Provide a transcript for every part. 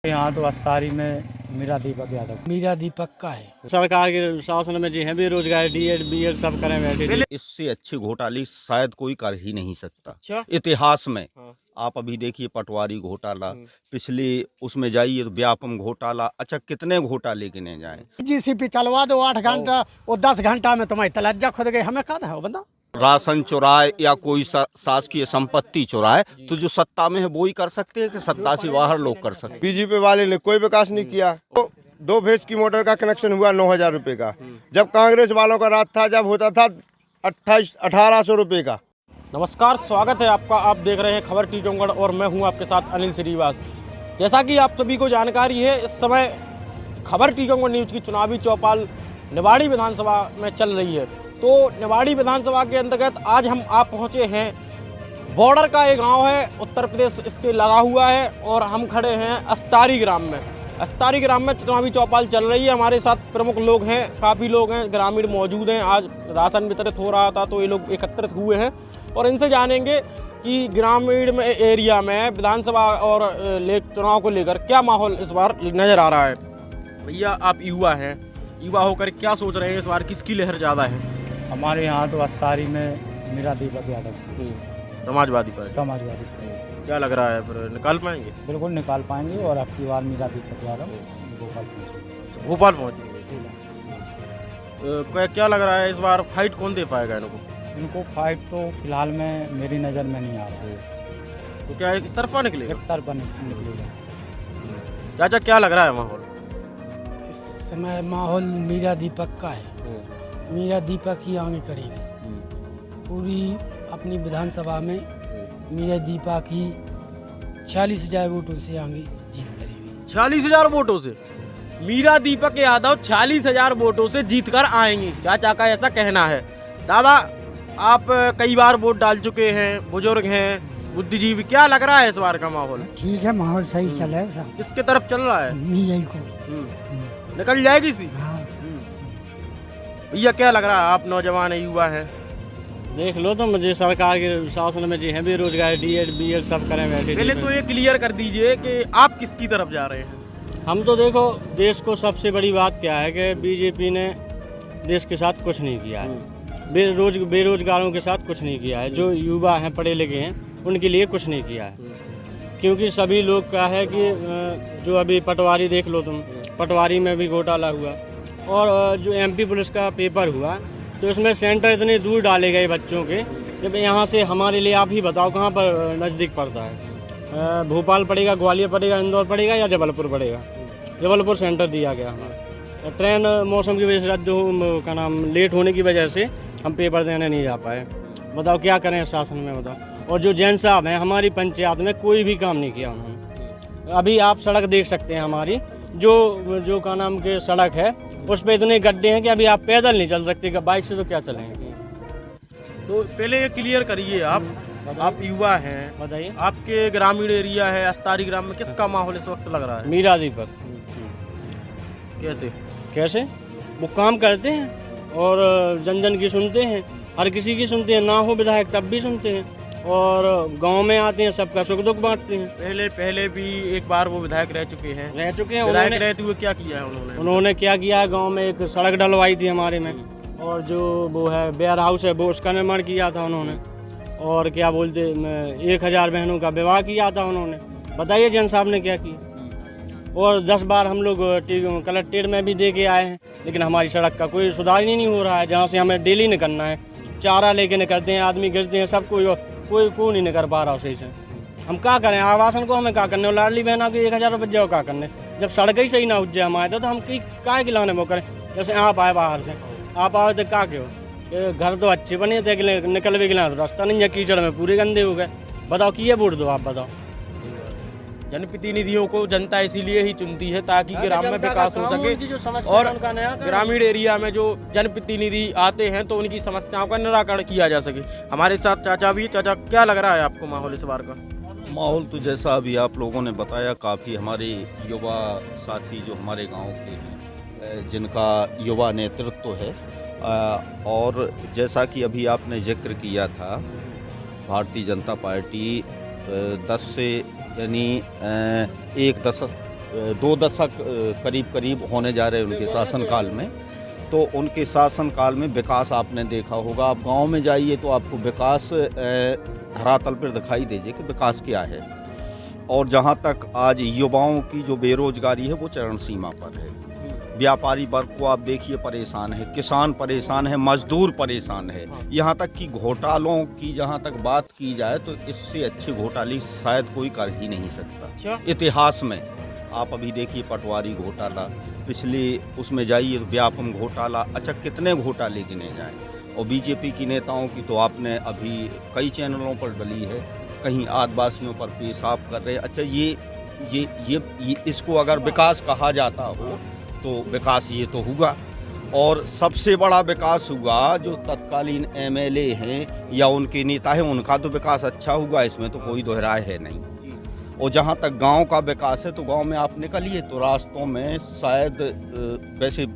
यहाँ तो अस्तारी में मीरा दीपक यादव। मीरा दीपक का है। सरकार के शासन में जो है बेरोजगार डीएड बीएड सब करें बैठे। इससे अच्छी घोटाले शायद कोई कर ही नहीं सकता। अच्छा? इतिहास में हाँ। आप अभी देखिए पटवारी घोटाला, पिछले उसमें जाइए तो व्यापम घोटाला, अच्छा कितने घोटाले गिने जाए। जीसीपी चलवा दो 8 घंटा और 10 घंटा में तुम्हारी तलज्जा खुद गई, हमें कहा है बंदा। राशन चुराए या कोई शासकीय संपत्ति चुराए तो जो सत्ता में है वो ही कर सकते हैं कि सत्ता से बाहर लोग कर सकते हैं। बीजेपी वाले ने कोई विकास नहीं किया। तो 2 फेज की मोटर का कनेक्शन हुआ 9,000 रुपए का, जब कांग्रेस वालों का राज था जब होता था 1800 रुपए का। नमस्कार, स्वागत है आपका। आप देख रहे हैं खबर टीकमगढ़ और मैं हूं आपके साथ अनिल श्रीवास। जैसा कि आप सभी को जानकारी है, इस समय खबर टीकमगढ़ न्यूज की चुनावी चौपाल निवाड़ी विधानसभा में चल रही है। तो निवाड़ी विधानसभा के अंतर्गत आज हम आप पहुंचे हैं। बॉर्डर का एक गांव है, उत्तर प्रदेश इसके लगा हुआ है और हम खड़े हैं अस्तारी ग्राम में। अस्तारी ग्राम में चुनावी चौपाल चल रही है। हमारे साथ प्रमुख लोग हैं, काफ़ी लोग हैं, ग्रामीण मौजूद हैं। आज राशन वितरित हो रहा था तो ये लोग एकत्रित हुए हैं और इनसे जानेंगे कि ग्रामीण में एरिया में विधानसभा और चुनाव को लेकर क्या माहौल इस बार नज़र आ रहा है। भैया, आप युवा हैं, युवा होकर क्या सोच रहे हैं इस बार, किसकी लहर ज़्यादा है? हमारे यहाँ तो अस्तारी में मीरा दीपक यादव समाजवादी पार्टी। समाजवादी पार्टी। क्या लग रहा है, फिर निकाल पाएंगे? बिल्कुल निकाल पाएंगे और अब की बार मीरा दीपक यादव भोपाल पहुँचेंगे। भोपाल पहुँचेंगे। क्या लग रहा है इस बार फाइट कौन दे पाएगा इनको? इनको फाइट तो फिलहाल में मेरी नज़र में नहीं आ रही है। तो क्या एक तरफा निकलेगा? एक तरफा निकलेगा। चाचा, क्या लग रहा है माहौल इस समय? माहौल मीरा दीपक का है। मीरा दीपक ही आगे करेगी। पूरी अपनी विधानसभा में मीरा दीपक ही 46,000 वोटों से आगे जीत करेगी। 46,000 वोटों से मीरा दीपक यादव 46,000 वोटों से जीतकर आएंगी, चाचा का ऐसा कहना है। दादा, आप कई बार वोट डाल चुके हैं, बुजुर्ग हैं, बुद्धिजीवी, क्या लग रहा है इस बार का माहौल? ठीक है, माहौल सही चल रहा है। किसके तरफ चल रहा है? मीरा को निकल जाएगी सी। हाँ। भैया, क्या लग रहा है? आप नौजवान है, युवा है, देख लो तो मुझे सरकार के शासन में जो है बेरोजगार डीएड बीएड सब करें बैठे। पहले तो ये क्लियर कर दीजिए कि आप किसकी तरफ जा रहे हैं? हम तो देखो, देश को सबसे बड़ी बात क्या है कि बीजेपी ने देश के साथ कुछ नहीं किया है, बेरोजगारों के साथ कुछ नहीं किया है, जो युवा हैं पढ़े लिखे हैं उनके लिए कुछ नहीं किया है। क्योंकि सभी लोग का है कि जो अभी पटवारी देख लो तुम, पटवारी में भी घोटाला हुआ और जो एमपी पुलिस का पेपर हुआ तो इसमें सेंटर इतने दूर डाले गए बच्चों के। जब यहाँ से हमारे लिए आप ही बताओ कहाँ पर नज़दीक पड़ता है? भोपाल पड़ेगा, ग्वालियर पड़ेगा, इंदौर पड़ेगा या जबलपुर पड़ेगा? जबलपुर सेंटर दिया गया हमारा। ट्रेन मौसम की वजह से रद्द का नाम लेट होने की वजह से हम पेपर देने नहीं जा पाए। बताओ क्या करें शासन में, बताओ। और जो जैन साहब हैं हमारी पंचायत में कोई भी काम नहीं किया उन्होंने। अभी आप सड़क देख सकते हैं हमारी, जो का नाम के सड़क है उस पे इतने गड्ढे हैं कि अभी आप पैदल नहीं चल सकते, बाइक से तो क्या चलेंगे। तो पहले ये क्लियर करिए, आप युवा हैं, बताइए आपके ग्रामीण एरिया है अस्तारी ग्राम में, किसका माहौल इस वक्त लग रहा है? मीरा दीपक। कैसे वो काम करते हैं और जन जन की सुनते हैं, हर किसी की सुनते हैं, ना हो विधायक तब भी सुनते हैं और गांव में आते हैं, सबका सुख दुख बांटते हैं। पहले भी एक बार वो विधायक रह चुके हैं। विधायक रहते हुए क्या किया है उन्होंने क्या किया है? गांव में एक सड़क डलवाई थी हमारे में, और जो वो है वेयर हाउस है वो उसका निर्माण किया था उन्होंने, और क्या बोलते 1,000 बहनों का विवाह किया था उन्होंने। बताइए जैन साहब ने क्या किया। और 10 बार हम लोग कलेक्ट्रेट में भी दे के आए हैं, लेकिन हमारी सड़क का कोई सुधार ही नहीं हो रहा है। जहाँ से हमें डेली निकलना है, चारा लेके निकलते हैं, आदमी गिरते हैं, सब कोई नहीं कर पा रहा सही से। हम क्या करें? आवासन को हमें क्या करने, और लाडली बहना के 1,000 रुपये जाओ क्या करने, जब सड़क ही सही ना उठ जाए हमारे तो हम क्या खिलाने वो करें। जैसे आप आए बाहर से, आप आए तो क्या क्यों, घर तो अच्छे बने थे, निकल भी गिला तो रास्ता नहीं है, कीचड़ में पूरे गंदे हो गए। बताओ किए वोट दो, आप बताओ। जनप्रतिनिधियों को जनता इसीलिए ही चुनती है ताकि ग्राम में विकास हो सके, और ग्रामीण एरिया में जो जनप्रतिनिधि आते हैं तो उनकी समस्याओं का निराकरण किया जा सके। हमारे साथ चाचा भी। चाचा, क्या लग रहा है आपको माहौल इस बार का? माहौल तो जैसा अभी आप लोगों ने बताया, काफ़ी हमारे युवा साथी जो हमारे गांव के हैं, जिनका युवा नेतृत्व है, और जैसा कि अभी आपने जिक्र किया था, भारतीय जनता पार्टी 10 से यानी 1 10 2 दशक करीब करीब होने जा रहे हैं उनके शासनकाल में। तो उनके शासनकाल में विकास आपने देखा होगा, आप गांव में जाइए तो आपको विकास धरातल पर दिखाई दीजिए कि विकास क्या है। और जहां तक आज युवाओं की जो बेरोजगारी है वो चरम सीमा पर है। व्यापारी वर्ग को आप देखिए परेशान है, किसान परेशान है, मजदूर परेशान है। यहाँ तक कि घोटालों की जहाँ तक बात की जाए तो इससे अच्छे घोटाले शायद कोई कर ही नहीं सकता इतिहास में। आप अभी देखिए पटवारी घोटाला, पिछले उसमें जाइए तो व्यापम घोटाला, अच्छा कितने घोटाले गिने जाएं। और बीजेपी की नेताओं की तो आपने अभी कई चैनलों पर डली है, कहीं आदिवासियों पर पेशाब कर रहे। अच्छा ये इसको अगर विकास कहा जाता हो तो विकास ये तो हुआ। और सबसे बड़ा विकास हुआ जो तत्कालीन एमएलए हैं या उनके नेता हैं, उनका तो विकास अच्छा हुआ, इसमें तो कोई दोहराए है नहीं। और जहाँ तक गांव का विकास है तो गांव में आप निकलिए तो रास्तों में शायद वैसे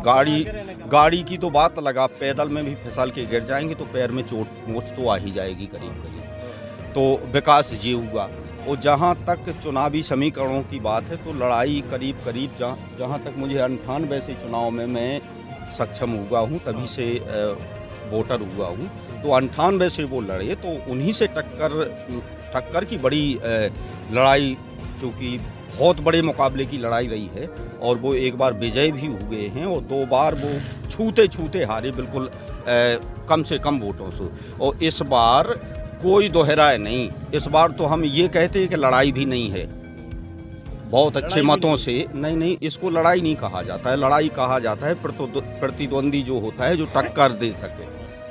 गाड़ी की तो बात लगा, पैदल में भी फिसल के गिर जाएंगे तो पैर में चोट मोच तो आ ही जाएगी करीब करीब। तो विकास ये हुआ। और जहाँ तक चुनावी समीकरणों की बात है तो लड़ाई करीब करीब जहाँ तक मुझे 98 से चुनाव में मैं सक्षम हुआ हूँ, तभी से वोटर हुआ हूँ, तो 98 से वो लड़े तो उन्हीं से टक्कर की बड़ी लड़ाई, चूँकि बहुत बड़े मुकाबले की लड़ाई रही है। और वो एक बार विजय भी हुए हैं और 2 बार वो छूते हारे, बिल्कुल कम से कम वोटों से। और इस बार कोई दोहराए नहीं, इस बार तो हम ये कहते हैं कि लड़ाई भी नहीं है, बहुत अच्छे मतों से। नहीं, इसको लड़ाई नहीं कहा जाता है, लड़ाई कहा जाता है प्रतिद्वंदी जो होता है जो टक्कर दे सके,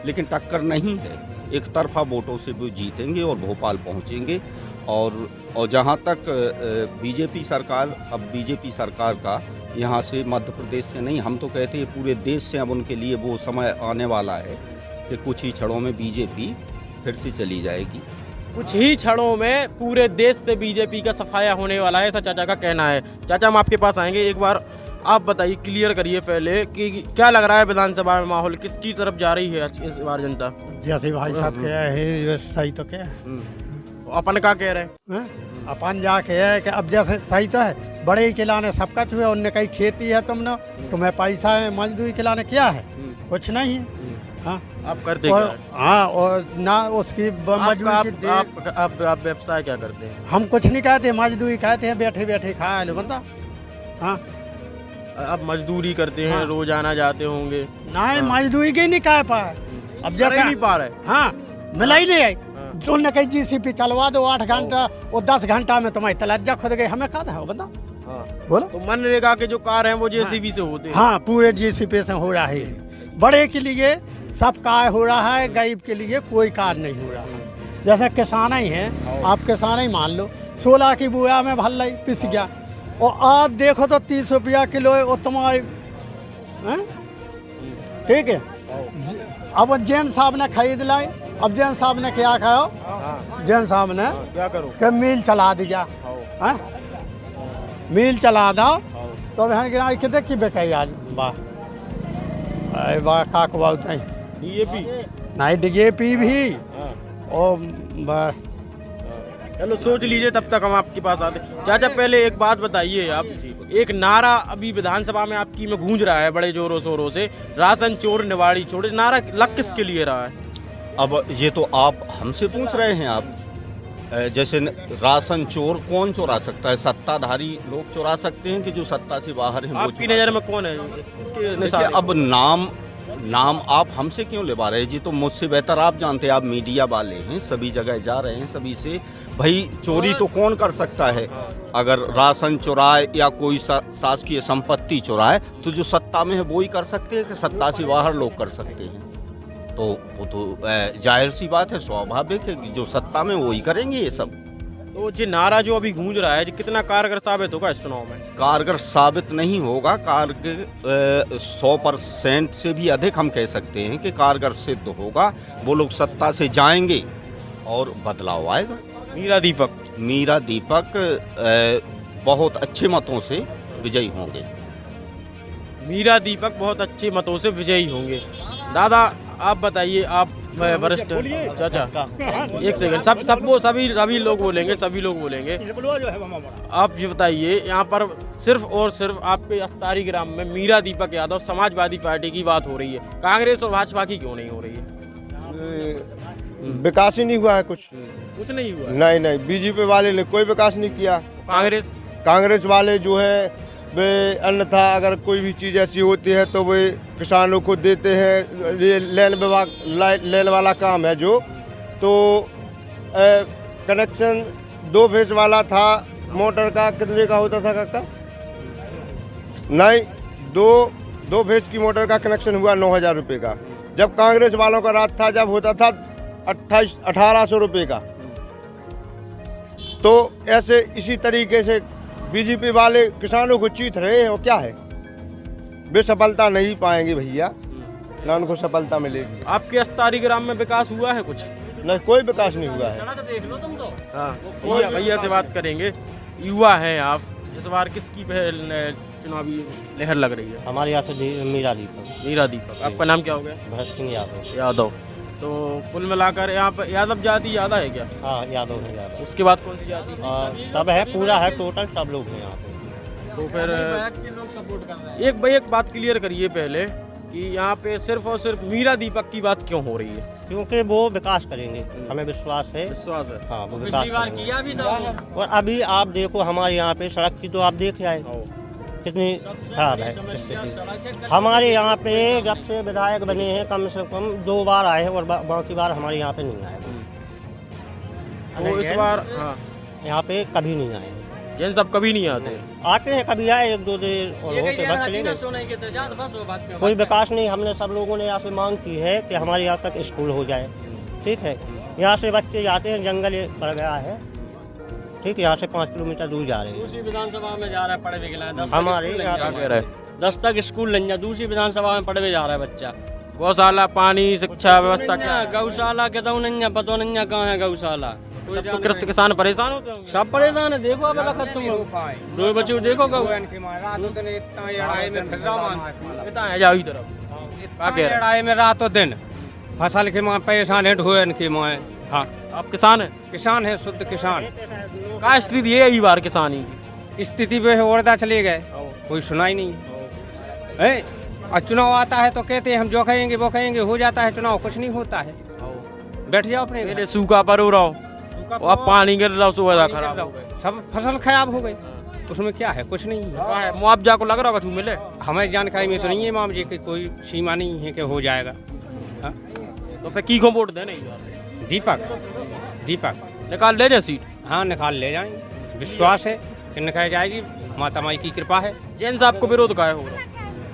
लेकिन टक्कर नहीं है। एक तरफा वोटों से वो जीतेंगे और भोपाल पहुंचेंगे। और जहां तक बीजेपी सरकार का यहाँ से मध्य प्रदेश से नहीं, हम तो कहते हैं पूरे देश से अब उनके लिए वो समय आने वाला है कि कुछ ही क्षणों में बीजेपी फिर से चली जाएगी। कुछ ही क्षणों में पूरे देश से बीजेपी का सफाया होने वाला है, ऐसा चाचा का कहना है। चाचा हम आपके पास आएंगे, एक बार आप बताइए, क्लियर करिए पहले कि क्या लग रहा है विधानसभा में माहौल किसकी तरफ जा रही है इस बार जनता? जैसे भाई साहब कह है सही तो क्या है, अपन क्या कह रहे हैं? अपन जा के है कि अब जैसे सही तो है, बड़े ही खिलाने सबका छुए, उनने कहीं खेती है तुमने, तुम्हें पैसा है, मजदूरी खिलाने क्या है, कुछ नहीं है। हाँ आप करते और, क्या? हाँ और ना उसकी मजदूरी आप व्यवसाय क्या करते हैं? हम कुछ नहीं कहते, मजदूरी कहते हैं, बैठे बैठे खाए लो बंदा। हाँ आप मजदूरी करते हैं, हाँ। रोजाना जाते होंगे? नहीं मजदूरी के नहीं कह पाए, अब जैसे नहीं पा रहे। हाँ मिला ही नहीं आई, तुमने कहीं जीसीपी चलवा दो 8 घंटा और 10 घंटा में तुम्हारी तलज्जा खुद गई, हमें कहा था बंदा। बोलो तो मनरेगा के जो कार्य हैं वो जेसीबी से होते हैं? हाँ पूरे जीसीपी से हो रहा है, बड़े के लिए सब कार्य हो रहा है, गरीब के लिए कोई कार्य नहीं हो रहा है। जैसे किसान ही हैं, आप किसान ही मान लो, 16 की बुआ में भल रही पिस गया, और आप देखो तो 30 रुपया किलो है, और तुम्हारे ठीक है। अब जैन साहब ने खरीद लाई, अब जैन साहब ने क्या करो, जैन साहब ने क्या करो कि मिल चला दिया, मिल चला दो तो बहन गिरा कितने की बेकाई आज वाह काक बहुत नहीं डीएपी नहीं डीएपी भी और चलो सोच लीजिए, तब तक हम आपके पास आते। चाचा पहले एक बात बताइए, आप एक नारा अभी विधानसभा में आपकी में गूंज रहा है बड़े जोरों शोरों से, राशन चोर निवाड़ी छोड़े, नारा लग किसके लिए रहा है? अब ये तो आप हमसे पूछ रहे हैं। आप जैसे राशन चोर कौन चुरा सकता है? सत्ताधारी लोग चुरा सकते हैं कि जो सत्ता से बाहर हैं वो आपकी नज़र में कौन है? देखिए, अब नाम आप हमसे क्यों लेवा रहे हैं? जी तो मुझसे बेहतर आप जानते हैं, आप मीडिया वाले हैं, सभी जगह जा रहे हैं, सभी से भाई चोरी तो कौन कर सकता है? अगर राशन चुराए या कोई शासकीय संपत्ति चुराए तो जो सत्ता में है वो ही कर सकते हैं कि सत्ता से बाहर लोग कर सकते हैं? तो वो तो जाहिर सी बात है, स्वाभाविक है कि जो सत्ता में वो ही करेंगे ये सब। तो ये नारा जो अभी गूंज रहा है कितना कारगर साबित होगा इस चुनाव में? कारगर साबित नहीं होगा, कारगर 100% से भी अधिक हम कह सकते हैं कि कारगर सिद्ध होगा। वो लोग सत्ता से जाएंगे और बदलाव आएगा। मीरा दीपक बहुत अच्छे मतों से विजयी होंगे। मीरा दीपक बहुत अच्छे मतों से विजयी होंगे। दादा आप बताइए, आप वरिष्ठ चाचा, एक सेकंड, सभी लोग बोलेंगे। आप ये बताइए, यहाँ पर सिर्फ और सिर्फ आपके अस्तारी ग्राम में मीरा दीपक यादव समाजवादी पार्टी की बात हो रही है, कांग्रेस और भाजपा की क्यों नहीं हो रही है? विकास ही नहीं हुआ है कुछ नहीं हुआ। नहीं, बीजेपी वाले ने कोई विकास नहीं किया। कांग्रेस वाले जो है वे अन्यथा अगर कोई भी चीज़ ऐसी होती है तो वे किसानों को देते हैं। ये लेन वाला काम है जो, तो कनेक्शन 2 फेस वाला था मोटर का, कितने का होता था काका? नहीं, दो फेस की मोटर का कनेक्शन हुआ 9,000 रुपये का। जब कांग्रेस वालों का राज था, जब होता था 1800 रुपये का। तो ऐसे इसी तरीके से बीजेपी वाले किसानों को चीत रहे हैं। और क्या है, वे सफलता नहीं पाएंगे भैया, ना उनको सफलता मिलेगी। आपके अस्तारी ग्राम में विकास हुआ है कुछ? नहीं, कोई विकास नहीं हुआ है। सड़क देख लो तुम तो। हाँ, भैया से बात करेंगे। युवा हैं आप, इस बार किसकी चुनावी लहर लग रही है? हमारे यहाँ से मीरा दीपक। आपका नाम क्या हो गया? भरत सिंह यादव। तो कुल मिलाकर यहाँ पर यादव जाति ज़्यादा है क्या? हाँ, यादव है यादव। उसके बाद कौन सी जाति? सब है, पूरा है, टोटल सब लोग हैं यहाँ पे। तो फिर एक बात क्लियर करिए पहले कि यहाँ पे सिर्फ और सिर्फ मीरा दीपक की बात क्यों हो रही है? क्योंकि वो विकास करेंगे, हमें विश्वास है। हाँ, वो विकास करेंगे। किया भी था। और अभी आप देखो हमारे यहाँ पे सड़क की तो आप देख आए कितनी खराब है स्थिति। हमारे यहाँ पे जब से विधायक बने हैं कम से कम 2 बार आए हैं और बाकी बार हमारे यहाँ पे नहीं आए। तो इस बार यहाँ पे कभी नहीं आए। जैन सब कभी नहीं आते हैं, कभी आए 1-2 दिन और होते बस चले गए। कोई विकास नहीं। हमने सब लोगों ने यहाँ से मांग की है कि हमारे यहाँ तक स्कूल हो जाए। ठीक है, यहाँ से बच्चे जाते हैं, जंगल पड़ गया है। ठीक है, यहाँ से 5 किलोमीटर दूर जा रहे हैं। दूसरी विधानसभा में जा रहा है, पढ़े हुए हमारे यहाँ 10 तक स्कूल नहीं जा, दूसरी विधानसभा में पढ़े हुए जा रहा है बच्चा। गौशाला, पानी, शिक्षा व्यवस्था क्या? गौशाला के तो नहीं पता नहीं कहाँ है गौशाला। तो कृषि किसान परेशान होते हैं। सब परेशान है। देखो अब रखा तुम 2 बच्चे देखो लड़ाई में रातों दिन फसल के माँ परेशान है, ढोयन के माँ। हाँ, आप किसान हैं? किसान है, शुद्ध किसान। क्या स्थिति है यही बार किसानी की? स्थिति पे वर्दा चले गए, कोई सुनाई नहीं है। और चुनाव आता है तो कहते हैं हम जो कहेंगे वो कहेंगे, हो जाता है चुनाव, कुछ नहीं होता है। बैठ जाओ अपने। पहले सूखा पर हो रहा हो, अब पानी गिर रहा हो, खराब हो गए, सब फसल खराब हो गई। उसमें क्या है, कुछ नहीं है। मुआवजा को लग रहा होगा मिले? हमें जानकारी में तो नहीं है मुआवजे की, कोई सीमा नहीं है कि हो जाएगा। तो फिर की को वोट देने? दीपक निकाल ले जाए सीट। हाँ, निकाल ले जाएंगे, विश्वास है कि निकाल जाएगी, माता माई की कृपा है। जैन साहब को विरोध का होगा,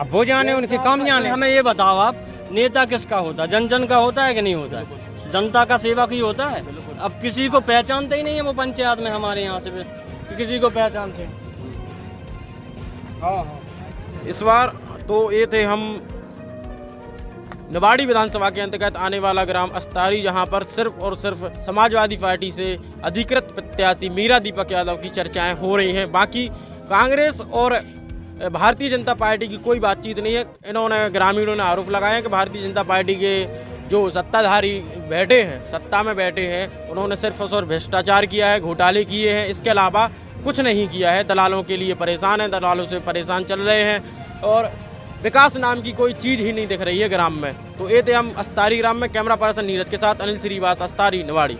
अब वो जाने, उनके काम जाने। हमें ये बताओ आप, नेता किसका होता है? जन का होता है कि नहीं होता है? जनता का सेवक ही होता है। अब किसी को पहचानते ही नहीं है वो पंचायत में, हमारे यहाँ से किसी को पहचानते। इस बार तो ये थे हम निवाड़ी विधानसभा के अंतर्गत आने वाला ग्राम अस्तारी, जहां पर सिर्फ और सिर्फ समाजवादी पार्टी से अधिकृत प्रत्याशी मीरा दीपक यादव की चर्चाएं हो रही हैं। बाकी कांग्रेस और भारतीय जनता पार्टी की कोई बातचीत नहीं है। इन्होंने ग्रामीणों ने आरोप लगाया है कि भारतीय जनता पार्टी के जो सत्ताधारी बैठे हैं, सत्ता में बैठे हैं, उन्होंने सिर्फ और सिर्फ भ्रष्टाचार किया है, घोटाले किए हैं, इसके अलावा कुछ नहीं किया है। दलालों के लिए परेशान है, दलालों से परेशान चल रहे हैं और विकास नाम की कोई चीज़ ही नहीं दिख रही है ग्राम में। तो ये थे हम अस्तारी ग्राम में। कैमरा पर्सन नीरज के साथ अनिल श्रीवास, अस्तारी, निवाड़ी।